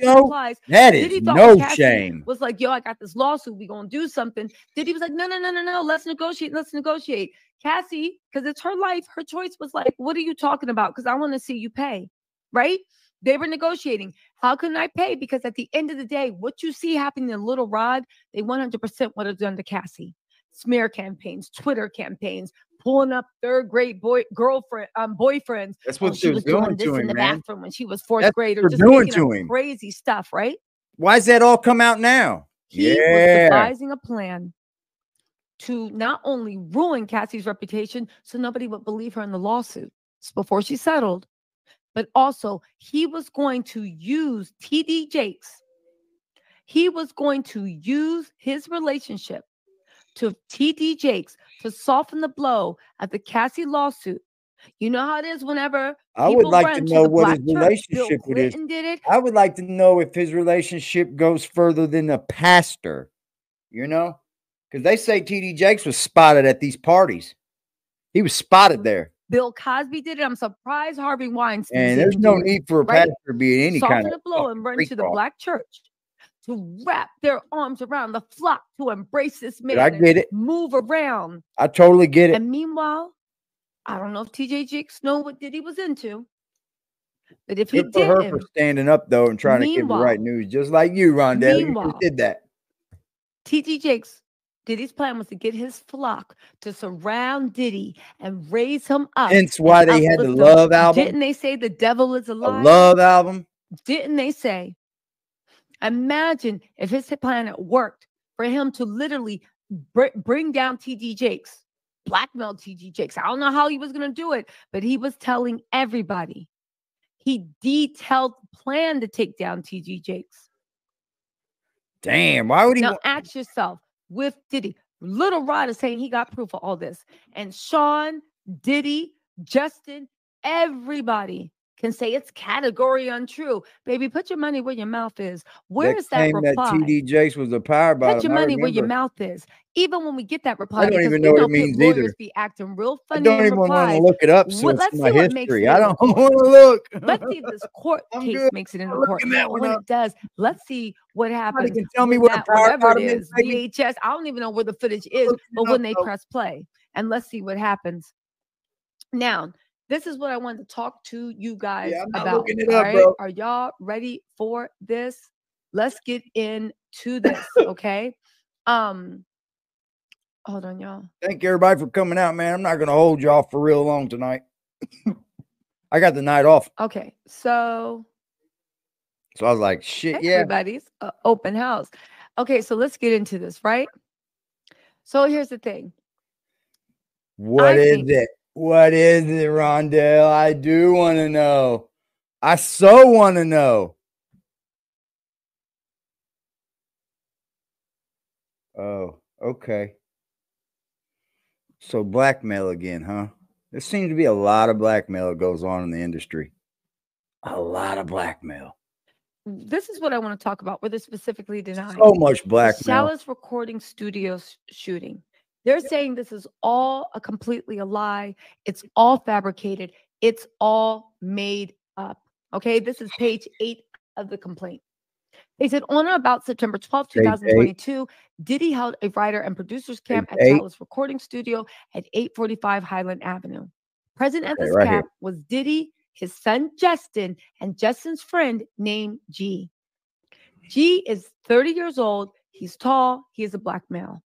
replies. That is Diddy thought no Cassie shame. was like, yo, I got this lawsuit. We gonna do something. Diddy was like, no, no, no, no, no. Let's negotiate. Let's negotiate. Cassie, because it's her life, her choice was like, what are you talking about? Because I want to see you pay, right? They were negotiating. How can I pay? Because at the end of the day, what you see happening in Little Rod, they 100% would have done to Cassie. Smear campaigns, Twitter campaigns, pulling up third grade boyfriends. That's what she was doing this in the bathroom when she was fourth grade, or just making up crazy stuff, right? Why does that all come out now? He was devising a plan to not only ruin Cassie's reputation so nobody would believe her in the lawsuit before she settled, but also he was going to use TD Jakes. He was going to use his relationship to TD Jakes to soften the blow of the Cassie lawsuit. You know how it is whenever I would like to know what his relationship with is. I would like to know if his relationship goes further than a pastor, you know? Because they say TD Jakes was spotted at these parties. He was spotted there. Bill Cosby did it. I'm surprised Harvey Weinstein and there's no need for a pastor being any kind of the blow and run to the black church to wrap their arms around the flock to embrace this man. I get it. Move around. I totally get it. And meanwhile, I don't know if TJ Jakes know what Diddy was into, but if he did, her for standing up though and trying to give the right news, just like you, Rondell, you just did that. TJ Jakes, Diddy's plan was to get his flock to surround Diddy and raise him up. Hence why they had the Love album. Didn't they say the devil is a liar? A Love album. Didn't they say? Imagine if his plan had worked for him to literally bring down TD Jakes, blackmail TD Jakes. I don't know how he was going to do it, but he was telling everybody. He detailed the plan to take down TD Jakes. Damn, why would he? Now ask yourself, with Diddy, Little Rod is saying he got proof of all this. And Sean, Diddy, Justin, everybody can say it's category untrue. Baby, put your money where your mouth is. Where is that reply? That TD Jakes was a power bottom. Put your money where your mouth is. Even when we get that reply, I don't even know what it means either. Be acting real funny. I don't even want to look it up. So let's it's see my what history. I don't want to look. Let's see if this court case makes it in the court. When it does, let's see what happens. Can tell me what whatever it is, VHS. I don't even know where the footage is, but when they press play, and let's see what happens. Now, this is what I wanted to talk to you guys about. Looking it up, bro. Are y'all ready for this? Let's get into this, okay? Hold on, y'all. Thank you, everybody, for coming out, man. I'm not going to hold y'all for real long tonight. I got the night off. Okay, so I was like, shit, everybody's open house. Okay, so let's get into this, right? So here's the thing. What is it? What is it, Rondell? I do want to know. I so want to know. Oh, okay. So blackmail again, huh? There seems to be a lot of blackmail that goes on in the industry. A lot of blackmail. This is what I want to talk about, where they're specifically denying. So much blackmail. Chalice Recording Studios shooting. They're saying this is all completely a lie. It's all fabricated. It's all made up. Okay, this is page 8 of the complaint. They said on or about September 12, 2022, Diddy held a writer and producer's camp at Chalice Recording Studio at 845 Highland Avenue. Present at this camp was Diddy, his son Justin, and Justin's friend named G. G is 30 years old. He's tall. He is a black male.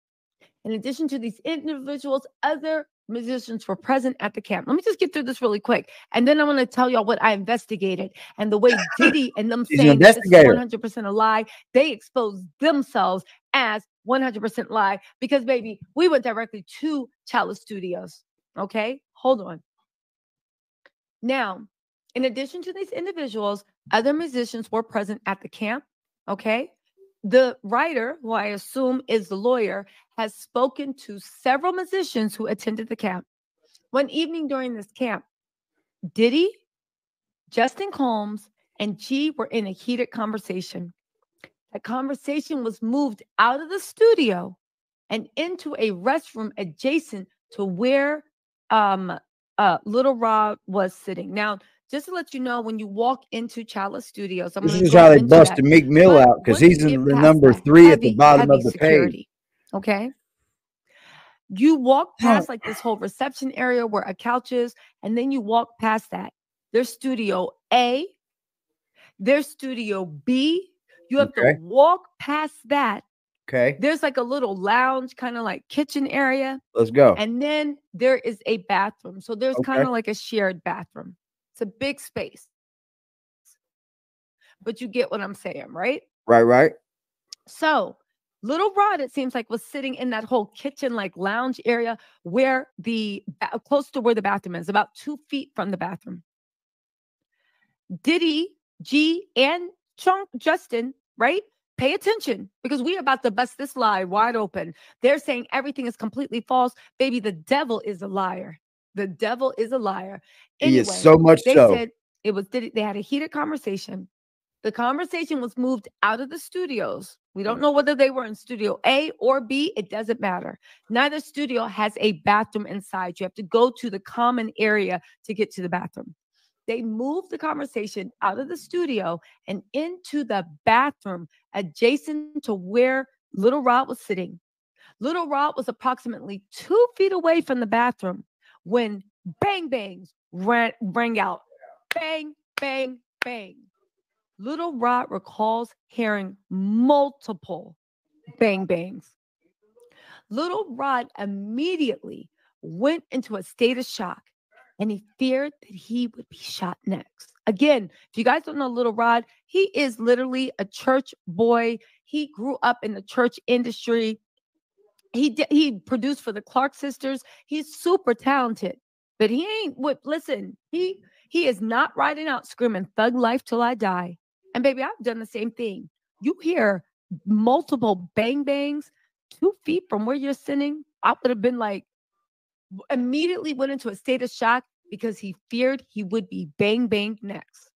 In addition to these individuals, other musicians were present at the camp. Let me just get through this really quick. And then I want to tell y'all what I investigated. And the way Diddy and them saying this is 100% a lie, they exposed themselves as 100% lie because, baby, we went directly to Chalice Studios. Okay? Hold on. Now, in addition to these individuals, other musicians were present at the camp. Okay? The writer, who I assume is the lawyer, has spoken to several musicians who attended the camp. One evening during this camp, Diddy, Justin Combs, and G were in a heated conversation. That conversation was moved out of the studio and into a restroom adjacent to where Little Rod was sitting. Now, just to let you know, when you walk into Chalice Studios, this is how they busted Meek Mill out, because he's in the number 3 at the bottom of the page. Okay. You walk past like this whole reception area where a couch is, and then you walk past that. There's Studio A. There's Studio B. You have to walk past that. Okay. There's like a little lounge, kind of like kitchen area. Let's go. And then there is a bathroom. So there's kind of like a shared bathroom. It's a big space. But you get what I'm saying, right? Right. So Little Rod, it seems like, was sitting in that whole kitchen like lounge area where close to where the bathroom is, about 2 feet from the bathroom. Diddy, G, and Justin, right? Pay attention, because we are about to bust this lie wide open. They're saying everything is completely false. Baby, the devil is a liar. The devil is a liar. Anyway, he is so much they so. said it was Diddy. They had a heated conversation. The conversation was moved out of the studios. We don't know whether they were in Studio A or B. It doesn't matter. Neither studio has a bathroom inside. You have to go to the common area to get to the bathroom. They moved the conversation out of the studio and into the bathroom adjacent to where Little Rod was sitting. Little Rod was approximately 2 feet away from the bathroom when bang bangs rang out. Bang, bang, bang. Little Rod recalls hearing multiple bang bangs. Little Rod immediately went into a state of shock, and he feared that he would be shot next. Again, if you guys don't know Little Rod, he is literally a church boy. He grew up in the church industry. He produced for the Clark sisters. He's super talented, but he ain't listen, he is not riding out screaming thug life till I die. And baby, I've done the same thing. You hear multiple bang bangs 2 feet from where you're sitting. I would have been like, immediately went into a state of shock because he feared he would be bang banged next.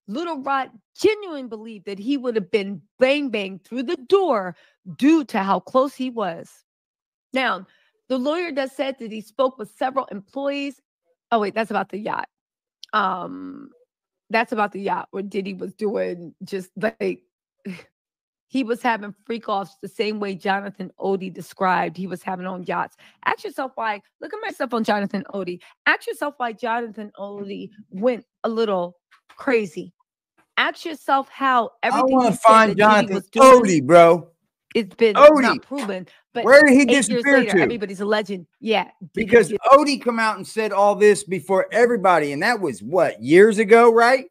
Little Rod genuinely believed that he would have been bang banged through the door due to how close he was. Now, the lawyer does said that he spoke with several employees. Oh, wait, that's about the yacht. That's about the yacht where Diddy was doing just like he was having freak offs the same way Jonathan Odie described he was having on yachts. Ask yourself why. Look at myself on Jonathan Odie. Ask yourself why Jonathan Odie went a little crazy. Ask yourself how everything I want to find Jonathan Odie, bro. It's been not proven, but where did he disappear to? Everybody's a legend. Yeah, because Odie come out and said all this before everybody, and that was what, years ago, right?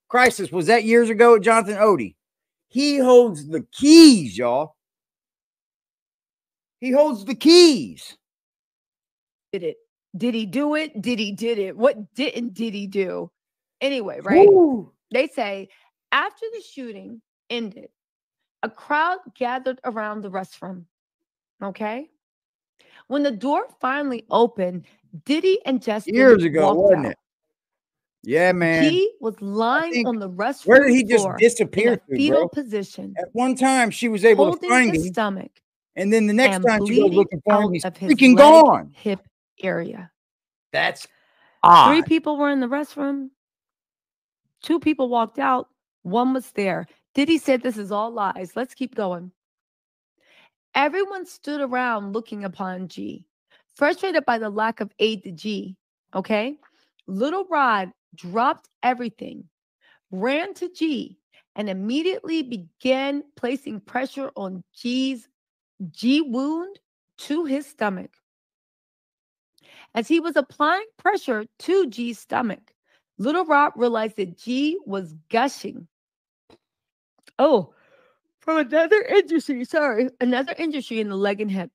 Crisis, was that years ago at Jonathan Odie? He holds the keys, y'all. He holds the keys. Did it? Did he do it? Did he did it? What didn't Diddy do? Anyway, right? Ooh. They say after the shooting ended, a crowd gathered around the restroom. Okay. When the door finally opened, Diddy and Justin years ago, wasn't out. it? Yeah, man. He was lying on the restroom. Where did he just disappear to, fetal position? At one time, she was able to find his stomach, and then the next time she goes looking for him, he's freaking gone. Hip area. That's odd. 3 people were in the restroom. 2 people walked out. 1 was there. Diddy said, "This is all lies. Let's keep going." Everyone stood around looking upon G, frustrated by the lack of aid to G. Okay, Little Rod dropped everything, ran to G, and immediately began placing pressure on G's wound to his stomach. As he was applying pressure to G's stomach, Little Rod realized that G was gushing. Oh, from another injury in the leg and hip.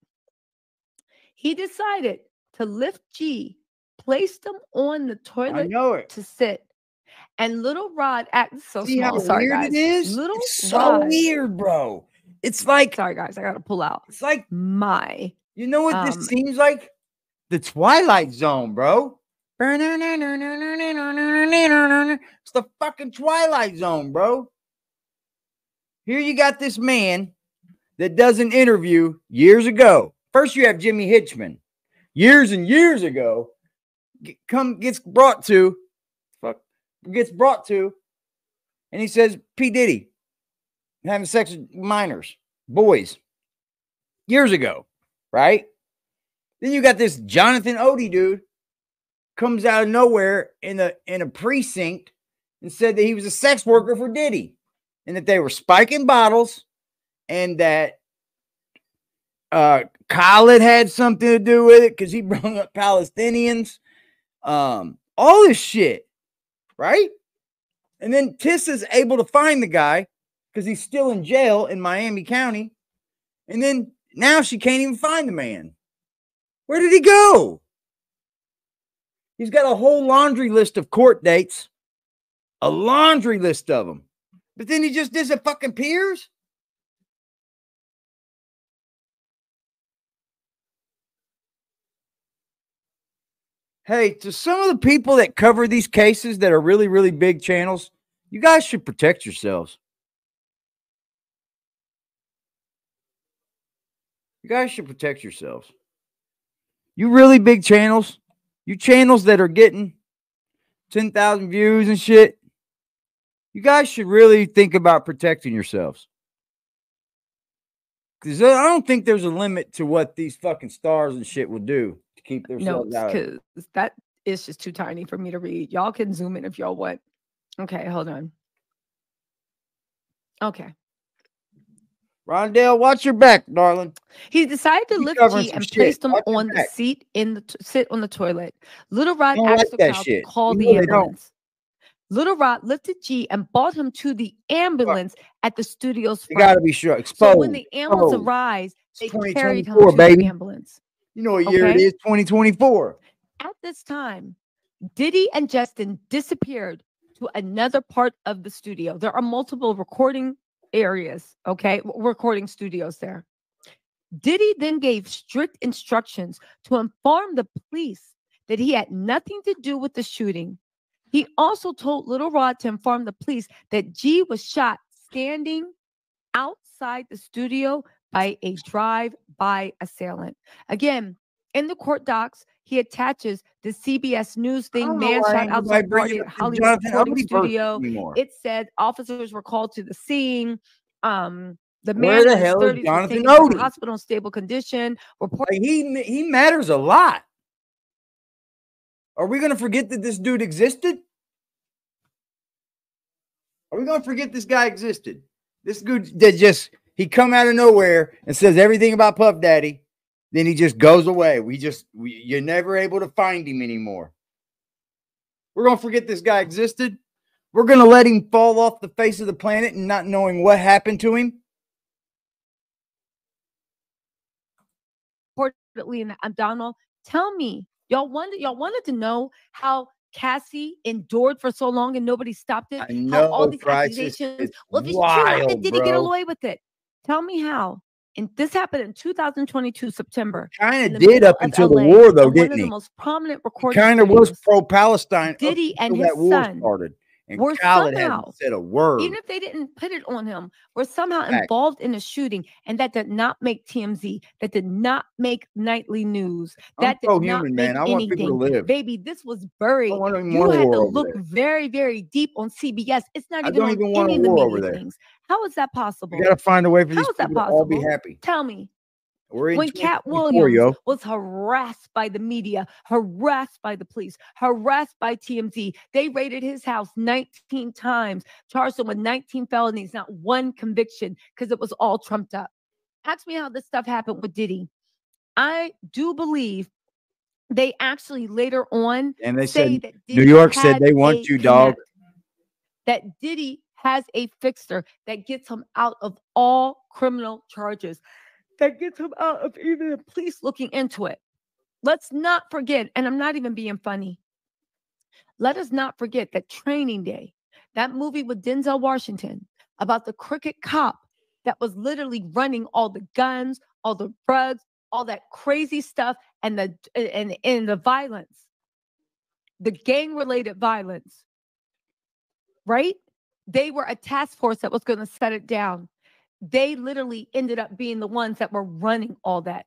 He decided to lift G, placed him on the toilet to sit. And Little Rod acted so See small. How sorry, weird guys. It is? Little it's Rod, so weird, bro. It's like, sorry, guys, I gotta pull out. It's like my. You know what this seems like? The Twilight Zone, bro. It's the fucking Twilight Zone, bro. Here you got this man that does an interview years ago. First, you have Jimmy Hitchman. Years and years ago, gets brought to gets brought to, and he says, P. Diddy having sex with minors, boys, years ago, right? Then you got this Jonathan Odie dude comes out of nowhere in a precinct and said that he was a sex worker for Diddy and that they were spiking bottles and that Khaled had something to do with it because he brought up Palestinians. All this shit, right? And then Tissa's able to find the guy because he's still in jail in Miami County. And then now she can't even find the man. Where did he go? He's got a whole laundry list of court dates. A laundry list of them. But then he just disappears? Hey, to some of the people that cover these cases that are really, really big channels, you guys should protect yourselves. You guys should protect yourselves. You really big channels, you channels that are getting 10,000 views and shit, you guys should really think about protecting yourselves. Because I don't think there's a limit to what these fucking stars and shit will do. Keep their notes because that is just too tiny for me to read. Y'all can zoom in if y'all want. Okay, hold on. Okay. Rondell, watch your back, darling. He decided to lift G and placed him on the seat sit on the toilet. Little Rod asked the crowd to call the ambulance. Little Rod lifted G and brought him to the ambulance at the studio's front. You gotta be sure. Exposed. So when the ambulance arrived, they carried him to the ambulance. You know what year it is, 2024. At this time, Diddy and Justin disappeared to another part of the studio. There are multiple recording areas, recording studios there. Diddy then gave strict instructions to inform the police that he had nothing to do with the shooting. He also told Little Rod to inform the police that G was shot standing outside the studio by a drive-by assailant. Again, in the court docs, he attaches the CBS News thing, man shot outside party at Hollywood recording studio. It said officers were called to the scene. The man in his 30s was taken to the hospital in stable condition. He matters a lot. Are we going to forget that this dude existed? Are we going to forget this guy existed? This dude that he come out of nowhere and says everything about Puff Daddy. Then he just goes away. You're never able to find him anymore. We're going to forget this guy existed. We're going to let him fall off the face of the planet and not knowing what happened to him. Reportedly in the abdominal. Tell me, y'all wanted to know how Cassie endured for so long and nobody stopped it? I know, how all these accusations. Well, if it's true, how did he get away with it? Tell me how. And this happened in 2022, September. Kind of did up until the war, though, didn't he? One of the most prominent recording kind of was pro-Palestine. Diddy and his son started. And were Khaled somehow, hadn't said a word. even if they didn't put it on him, were somehow involved in a shooting, and that did not make TMZ, that did not make nightly news, that did not make I want anything. people to live. Baby, this was buried. You had to look very, very deep on CBS. It's not even on any of the media things. How is that possible? You got to find a way for these people to all be happy. Tell me. When Cat Williams was harassed by the media, harassed by the police, harassed by TMZ, they raided his house 19 times, charged him with 19 felonies, not one conviction, because it was all trumped up. Ask me how this stuff happened with Diddy. I do believe they actually later on and they say said that Diddy New York said they want you, dog. That Diddy has a fixer that gets him out of all criminal charges, that gets him out of even the police looking into it. Let's not forget, and I'm not even being funny, let us not forget that Training Day, that movie with Denzel Washington about the crooked cop that was literally running all the guns, all the drugs, all that crazy stuff, and the violence, the gang-related violence, right? They were a task force that was going to set it down. They literally ended up being the ones that were running all that.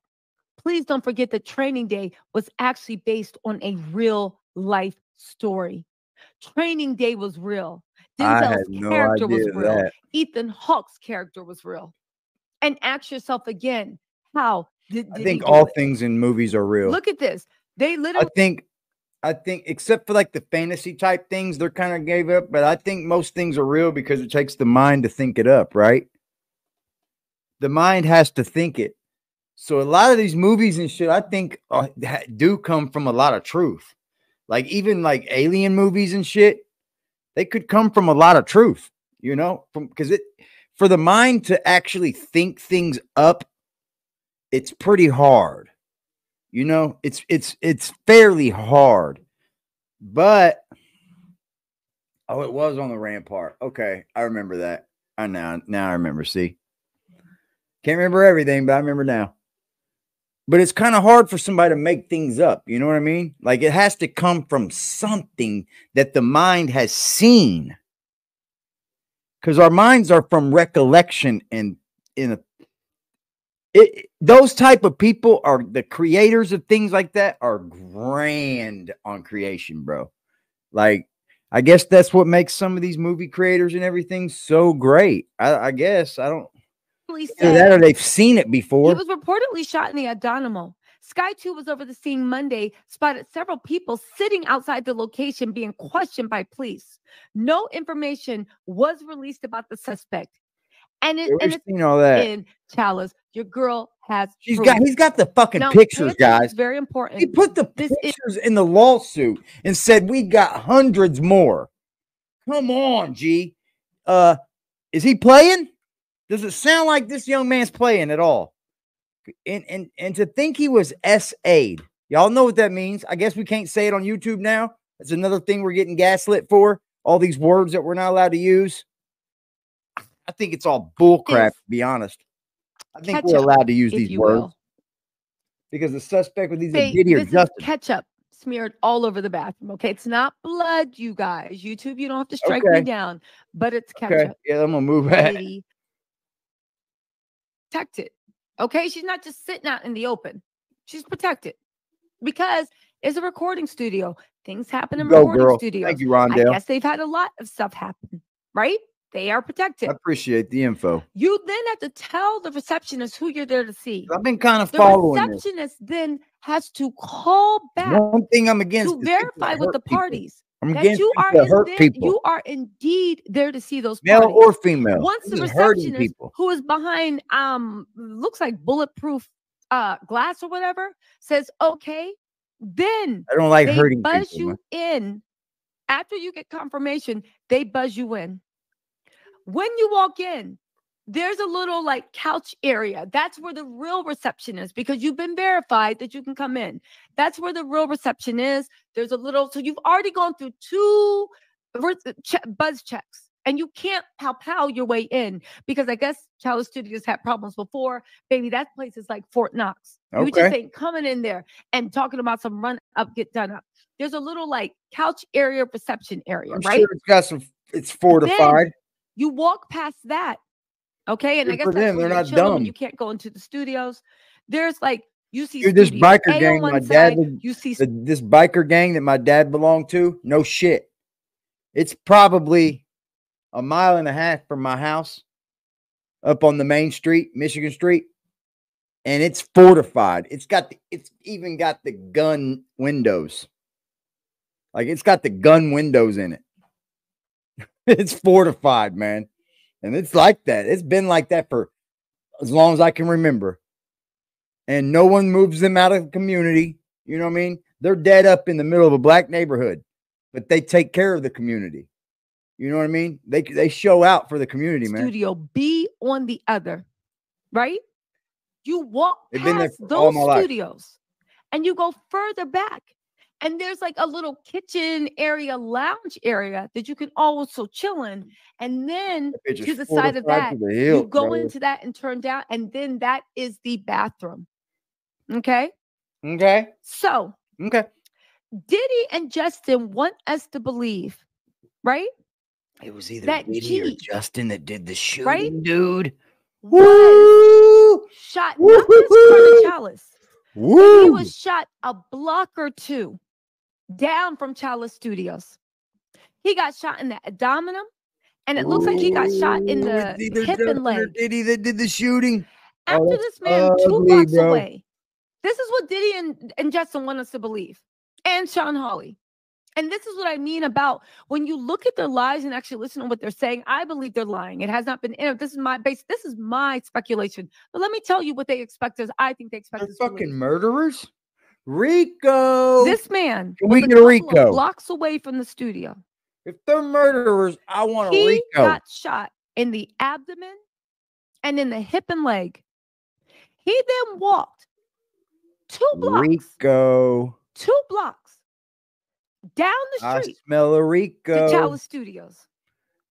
Please don't forget that Training Day was actually based on a real life story. Training Day was real. I had Denzel's no character was idea real. that. Ethan Hawke's character was real. And ask yourself again, how did I he think do all it? things in movies are real. Look at this. They literally. I think, except for like the fantasy type things, they're kind of gave up. But I think most things are real because it takes the mind to think it up, right? The mind has to think it. So a lot of these movies and shit, I think, do come from a lot of truth. Like even like alien movies and shit, they could come from a lot of truth, you know, because for the mind to actually think things up, it's pretty hard. You know, it's fairly hard. But oh, it was on the Rampart. Okay, I remember that. Now I remember. See, can't remember everything, but I remember now. But it's kind of hard for somebody to make things up. You know what I mean? Like it has to come from something that the mind has seen. Because our minds are from recollection and those type of people are the creators of things like that are grand on creation, bro. Like, I guess that's what makes some of these movie creators and everything so great. I guess I don't. Either that or they've seen it before. He was reportedly shot in the Adonamo. Sky 2 was over the scene Monday, spotted several people sitting outside the location being questioned by police. No information was released about the suspect. And we've seen all that. In Chalice, your girl has. He's got the fucking pictures, guys. It's very important. He put the pictures in the lawsuit and said we got hundreds more. Come on, G. Is he playing? Does it sound like this young man's playing at all? And to think he was SA'd. Y'all know what that means. I guess we can't say it on YouTube now. That's another thing we're getting gaslit for. All these words that we're not allowed to use. I think it's all bullcrap, to be honest. I think we're allowed to use these words. Because the suspect with these Diddy or Justin. Ketchup smeared all over the bathroom. Okay, it's not blood, you guys. YouTube, you don't have to strike me down, but it's ketchup. Okay. Yeah, I'm gonna move that. Protected. Okay, she's not just sitting out in the open. She's protected because it's a recording studio. Things happen in recording studios. Thank you, Rondell. I guess they've had a lot of stuff happen, right? They are protected. I appreciate the info. You then have to tell the receptionist who you're there to see. I've been kind of following this. The receptionist then has to call back. One thing I'm against to verify with the parties. I'm against people. You are indeed there to see those male parties. or female. Once the receptionist, who is behind looks like bulletproof glass or whatever, says okay, then I don't like hurting people. They buzz people, you in. After you get confirmation, they buzz you in. When you walk in, there's a little like couch area. That's where the real reception is because you've been verified that you can come in. That's where the real reception is. There's a little, so you've already gone through 2 buzz checks and you can't pow your way in because I guess Chalice Studios had problems before. Baby, that place is like Fort Knox. Okay. You just ain't coming in there and talking about some run up, get done up. There's a little like couch area, reception area, I'm right? Sure it's got some, it's fortified. Then you walk past that. Okay, and good I guess for them. They're not dumb. You can't go into the studios. There's like you see this biker gang. My dad. You see this biker gang that my dad belonged to. No shit. It's probably 1.5 miles from my house, up on the main street, Michigan Street, and it's fortified. It's even got the gun windows. Like it's got the gun windows in it. It's fortified, man. And it's like that. It's been like that for as long as I can remember. And no one moves them out of the community. You know what I mean? They're dead up in the middle of a black neighborhood, but they take care of the community. You know what I mean? They show out for the community, man. Studio B on the other, right? You walk past those studios and you go further back. And there's like a little kitchen area, lounge area that you can also chill in. And then to the side of that, you go into that and turn down. And then that is the bathroom. Okay? Okay. So, Diddy and Justin want us to believe, right? It was either Diddy or Justin that did the shooting, right? Dude. Was shot not just for Chalice. He was shot a block or 2 down from Chalice Studios. He got shot in the abdomen, and it looks like he got shot in the hip and leg. Diddy that did the shooting. After this man, ugly, 2 blocks away. This is what Diddy and Justin want us to believe, and Sean Hawley. And this is what I mean about when you look at their lives and actually listen to what they're saying. I believe they're lying. It has not been. This is my base. This is my speculation. But let me tell you what they expect us. I think they expect us. Fucking murderers. Rico. This man. Can we get a Rico? Blocks away from the studio. If they're murderers, I want a Rico. He got shot in the abdomen and in the hip and leg. He then walked 2 blocks. Rico. 2 blocks. Down the street. I smell a Rico. To Chalice Studios.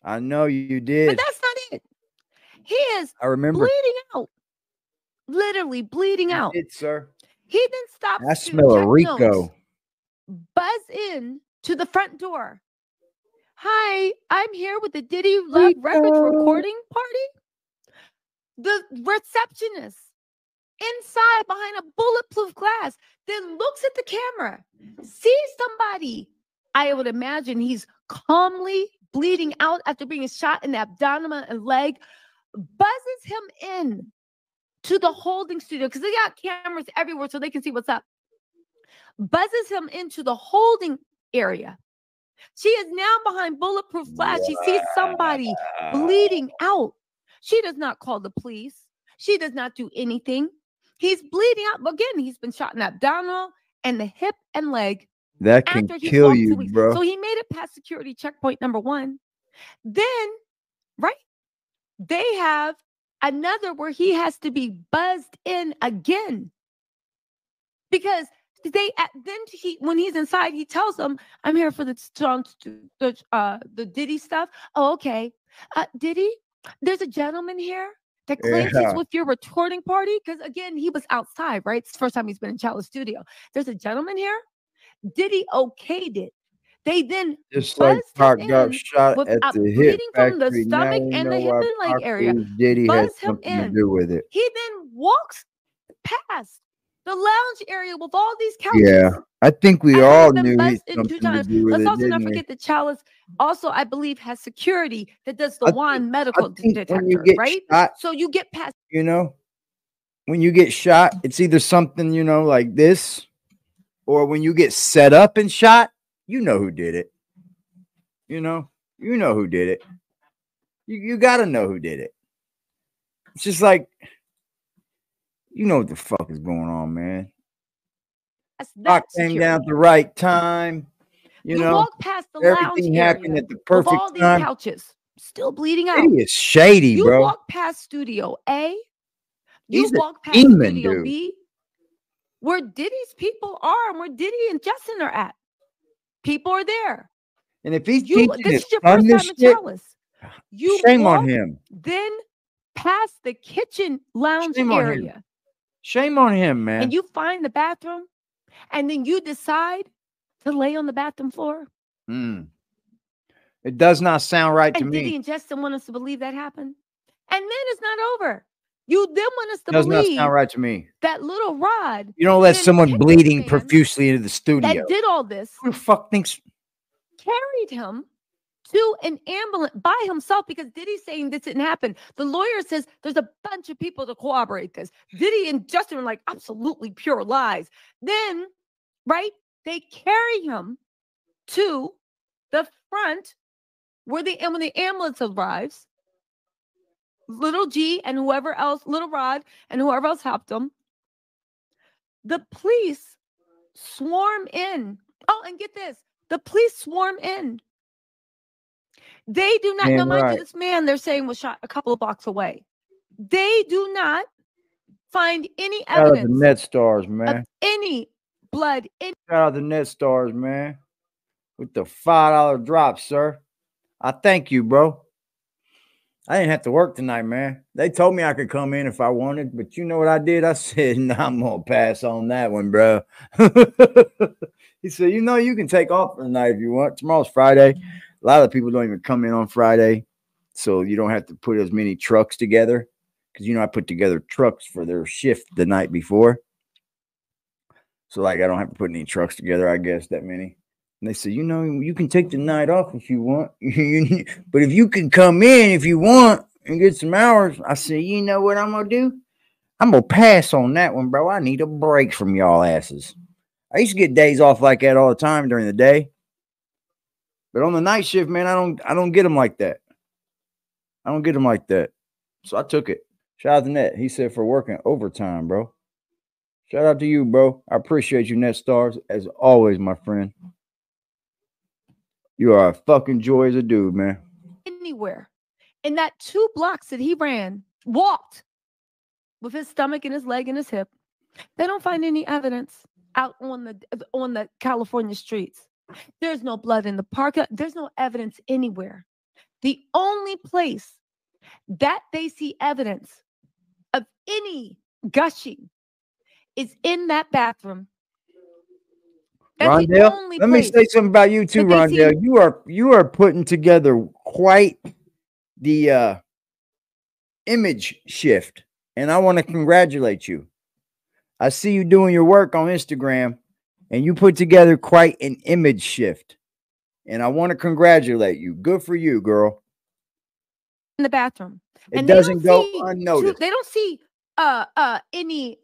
I know you did. But that's not it. He is bleeding out. Literally bleeding out. It, sir. He then stops. I smell a Rico. Buzz in to the front door. Hi, I'm here with the Diddy Love Records recording party. The receptionist inside behind a bulletproof glass then looks at the camera, sees somebody. I would imagine he's calmly bleeding out after being shot in the abdomen and leg, buzzes him in to the holding studio because they got cameras everywhere so they can see what's up. Buzzes him into the holding area. She is now behind bulletproof glass. She sees somebody bleeding out. She does not call the police. She does not do anything. He's bleeding out. Again, he's been shot in the abdominal and the hip and leg. That can kill you, bro. So he made it past security checkpoint number 1. Then, right, they have another where he has to be buzzed in again. Because when he's inside, he tells them, I'm here for the Diddy stuff. Oh, okay. Diddy, there's a gentleman here that claims he's with your recording party. Because again, he was outside, right? It's the first time he's been in Chalice Studio. There's a gentleman here. Diddy okayed it. They then just like Park got shot at the hip from the stomach and the hip and leg area. Diddy had something to do with it. He then walks past the lounge area with all these couches. Yeah, I think we all knew he had something to do with it. Let's also not forget that Chalice also, I believe, has security that does the wand medical detector, right? Shot, so you get past. You know, when you get shot, it's either something, you know, like this, or when you get set up and shot, you know who did it. You know who did it. You got to know who did it. It's just like, you know what the fuck is going on, man. Rock came down at the right time. You know, walk past the everything happened at the perfect all these time. Couches still bleeding out. He is shady, bro. You walk past Studio A. You walk past Studio B, where Diddy's people are and where Diddy and Justin are at. People are there. And if he's this is your first time in Chalice. Shame on him. Then past the kitchen lounge area. Shame on him, man. And you find the bathroom, and then you decide to lay on the bathroom floor. It does not sound right to me. Diddy and Justin want us to believe that happened. And then it's not over. You then want us to believe. Does not sound right to me. That little Rod. You don't let someone bleeding profusely into the studio. That did all this. Who the fuck thinks? Carried him to an ambulance by himself because Diddy's saying this didn't happen. The lawyer says there's a bunch of people to corroborate this. Diddy and Justin are like absolutely pure lies. Then, right, they carry him to the front when the ambulance arrives, Little G and whoever else, Little Rod and whoever else helped him, the police swarm in. Oh, and get this. The police swarm in. They do not know, mind you, this man they're saying was shot a couple of blocks away. They do not find any evidence. Shout out the Net Stars, man. Of any blood. Shout out the Net Stars, man. With the $5 drop, sir. I thank you, bro. I didn't have to work tonight, man. They told me I could come in if I wanted, but you know what I did? I said, nah, I'm going to pass on that one, bro. He said, you know, you can take off for the night if you want. Tomorrow's Friday. A lot of people don't even come in on Friday, so you don't have to put as many trucks together because, you know, I put together trucks for their shift the night before. So, like, I don't have to put any trucks together, I guess, that many. And they said, you know, you can take the night off if you want, but if you can come in if you want and get some hours. I said, you know what I'm gonna do? I'm gonna pass on that one, bro. I need a break from y'all asses. I used to get days off like that all the time during the day, but on the night shift, man, I don't get them like that. I don't get them like that. So I took it. Shout out to Net. He said for working overtime, bro. Shout out to you, bro. I appreciate you, Net Stars, as always, my friend. You are a fucking joy as a dude, man. Anywhere. In that 2 blocks that he walked with his stomach and his leg and his hip, they don't find any evidence out on the California streets. There's no blood in the park. There's no evidence anywhere. The only place that they see evidence of any gushing is in that bathroom. Rondell, let me say something about you too, Rondell. You are putting together quite the image shift, and I want to congratulate you. I see you doing your work on Instagram, and you put together quite an image shift, and I want to congratulate you. Good for you, girl. In the bathroom, it doesn't go unnoticed. They don't see any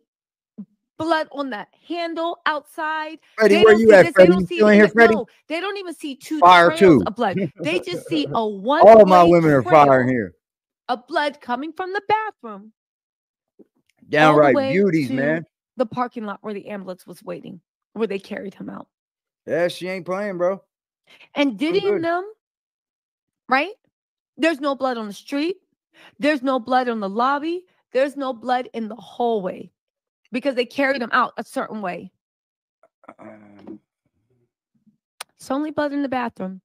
blood on the handle outside. Freddie, where you at, Freddie? You still in here, Freddie? No, they don't even see 2 trails of blood. They just see a one. All of my women are firing here. Of blood coming from the bathroom. Downright beauties, man. The parking lot where the ambulance was waiting, where they carried him out. Yeah, she ain't playing, bro. And Diddy and them, right? There's no blood on the street. There's no blood on the lobby. There's no blood in the hallway. Because they carried him out a certain way. It's only blood in the bathroom.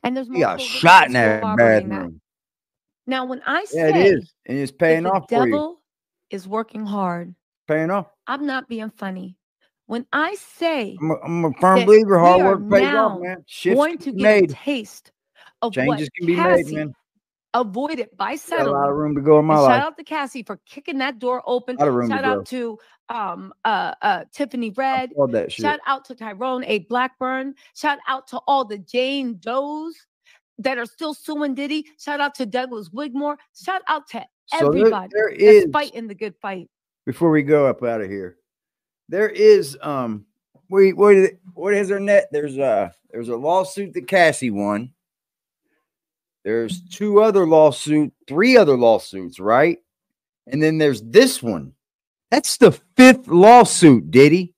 And there's more shot in that bathroom. Now, when I say it is, and it's paying off for you. The devil is working hard. Paying off. I'm not being funny. When I say I'm a firm believer, hard work pays off, man. Shifts going to get a taste of changes what can be made, man. Avoided by settling. A lot of room to go in my life. Shout out to Cassie for kicking that door open. Shout out to Tiffany Red. Shout out to Tyrone A. Blackburn. Shout out to all the Jane Does that are still suing Diddy. Shout out to Douglas Wigmore. Shout out to everybody that's fighting the good fight. Before we go up out of here, there is what is there, Net? There's a lawsuit that Cassie won. There's 3 other lawsuits, right? And then there's this one. That's the 5th lawsuit, Diddy.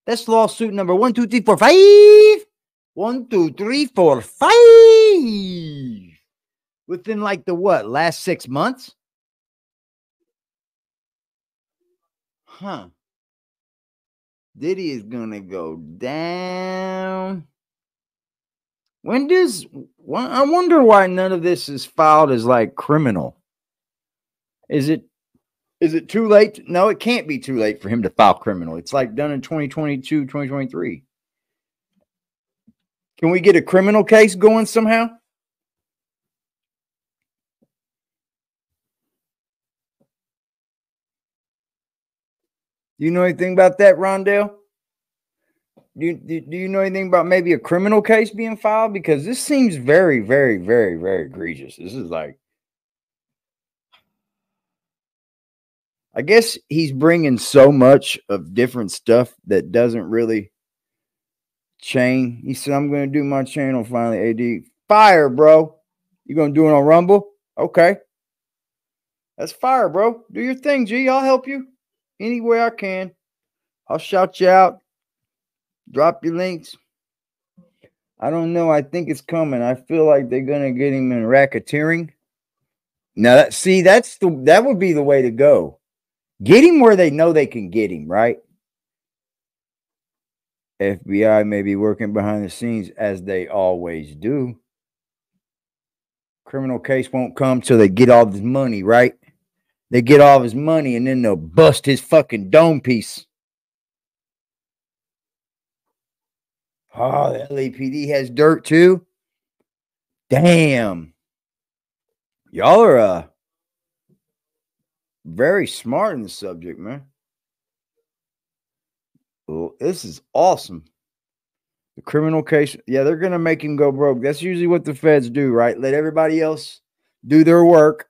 That's lawsuit number 1, 2, 3, 4, 5. 1, 2, 3, 4, 5. Within like the last 6 months? Huh. Diddy is gonna go down. I wonder why none of this is filed as like criminal. Is it too late? No, it can't be too late for him to file criminal. It's like done in 2022, 2023. Can we get a criminal case going somehow? Do you know anything about that, Rondell? Do you know anything about maybe a criminal case being filed? Because this seems very, very, very, very egregious. This is like, I guess he's bringing so much of different stuff that doesn't really chain. He said, I'm going to do my channel finally, AD. Fire, bro. You going to do it on Rumble? Okay. That's fire, bro. Do your thing, G. I'll help you any way I can. I'll shout you out. Drop your links. I don't know. I think it's coming. I feel like they're gonna get him in racketeering. Now, that would be the way to go. Get him where they know they can get him, right? FBI may be working behind the scenes as they always do. Criminal case won't come till they get all this money, right? They get all of his money and then they'll bust his fucking dome piece. Oh, the LAPD has dirt too. Damn. Y'all are very smart in the subject, man. Well, this is awesome. The criminal case, yeah, they're going to make him go broke. That's usually what the feds do, right? Let everybody else do their work.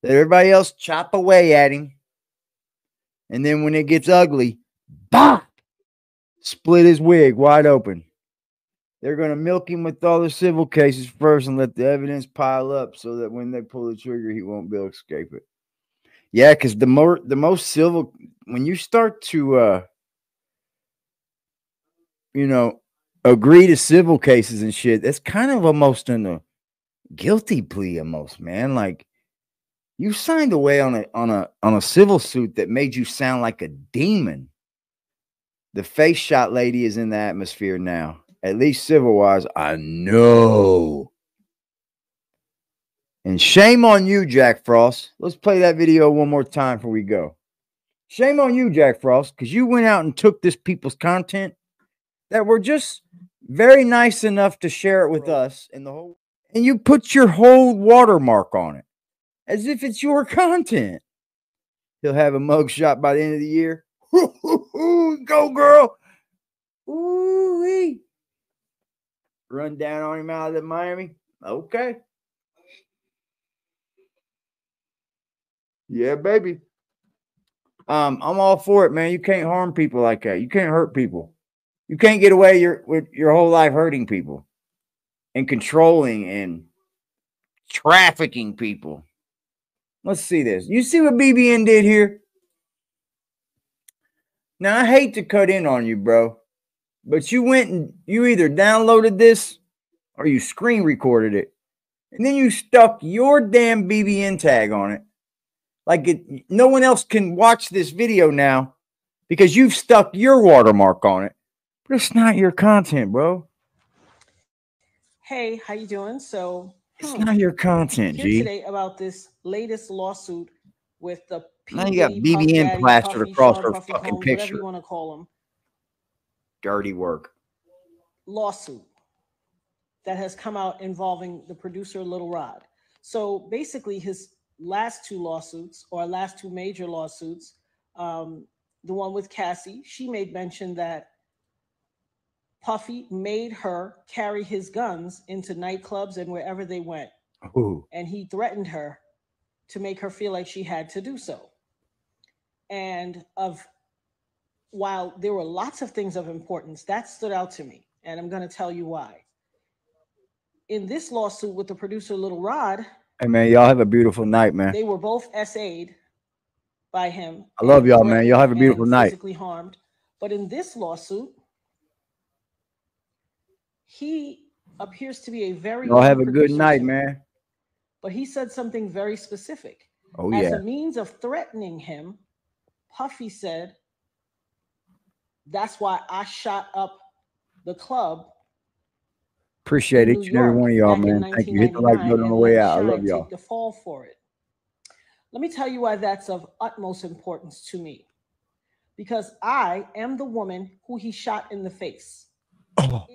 Let everybody else chop away at him. And then when it gets ugly, bah! Split his wig wide open. They're going to milk him with all the civil cases first and let the evidence pile up so that when they pull the trigger, he won't be able to escape it. Yeah, because the most civil, when you start to, agree to civil cases and shit, that's kind of almost a guilty plea, almost, man. Like you signed away on a civil suit that made you sound like a demon. The face shot lady is in the atmosphere now. At least civil wise, I know. And shame on you, Jack Frost. Let's play that video one more time before we go. Shame on you, Jack Frost, because you went out and took this people's content that were just very nice enough to share it with us and you put your whole watermark on it as if it's your content. He'll have a mugshot by the end of the year. Go, girl. Ooh-wee. Run down on him out of Miami. Okay. Yeah, baby. I'm all for it, man. You can't harm people like that. You can't hurt people. You can't get away with your whole life hurting people and controlling and trafficking people. Let's see this. You see what BBN did here? Now, I hate to cut in on you, bro, but you went and you either downloaded this or you screen recorded it, and then you stuck your damn BBN tag on it. Like no one else can watch this video now because you've stuck your watermark on it. But it's not your content, bro. Hey, how you doing? So it's not your content, here G. Today about this latest lawsuit with the now you got BBN plastered across her fucking Combs, picture. whatever you want to call them. Dirty work. Lawsuit that has come out involving the producer Lil Rod. So basically, his last two lawsuits, or last two major lawsuits, the one with Cassie, she made mention that Puffy made her carry his guns into nightclubs and wherever they went. Ooh. And he threatened her to make her feel like she had to do so. And while there were lots of things of importance, that stood out to me. And I'm going to tell you why. In this lawsuit with the producer Lil Rod, hey man, y'all have a beautiful night, man. They were both SA'd by him. I love y'all, man. Y'all have a beautiful night. Physically harmed. But in this lawsuit, he appears to be a very y'all have a good night, man. But he said something very specific. Oh, yeah. As a means of threatening him, Puffy said, that's why I shot up the club. Appreciate each and every one of y'all, man. Thank you. Hit the like button on the way out. I love y'all. Take the fall for it. Let me tell you why that's of utmost importance to me. Because I am the woman who he shot in the face. Oh.